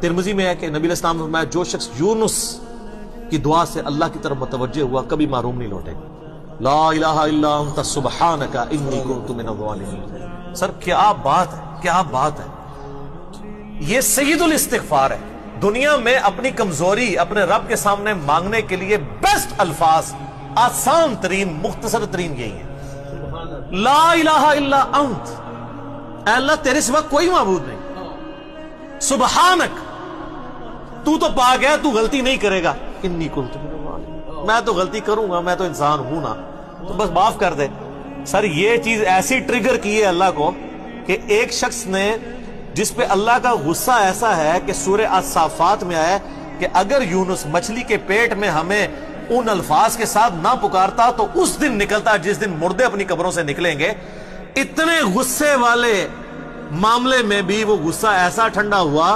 Tirmidhi में है कि नबी अलैहि सलाम ने फरमाया जो शख्स यूनुस की दुआ से अल्लाह की तरफ मुतवज्जे हुआ कभी महरूम नहीं लौटेगा। ला इलाहा इल्ला अंता सुब्हानका इन्नी कुन्तु मिनज़ ज़ालिमीन। सर क्या बात है, क्या बात है। ये सय्यदुल इस्तिग़फ़ार है। दुनिया में अपनी कमजोरी अपने रब के सामने मांगने के लिए बेस्ट अल्फाज, आसान तरीन, मुख्तसर तरीन यही है, ला इलाहा इल्ला अंत, अल्लाह तेरे सिवा कोई माबूद नहीं, सुबहानक तू तो पाक है, तू गलती नहीं करेगा, इन्नी कुन्तु मिनज़ ज़ालिमीन, मैं तो गलती करूंगा, मैं तो इंसान हूं ना, तो बस माफ कर दे। सर ये चीज ऐसी ट्रिगर की है अल्लाह को कि एक शख्स ने, जिस पे अल्लाह का गुस्सा ऐसा है कि सूरह अस-साफ़ात में आया कि अगर यूनुस मछली के पेट में हमें उन अल्फाज के साथ ना पुकारता तो उस दिन निकलता जिस दिन मुर्दे अपनी कब्रों से निकलेंगे। इतने गुस्से वाले मामले में भी वो गुस्सा ऐसा ठंडा हुआ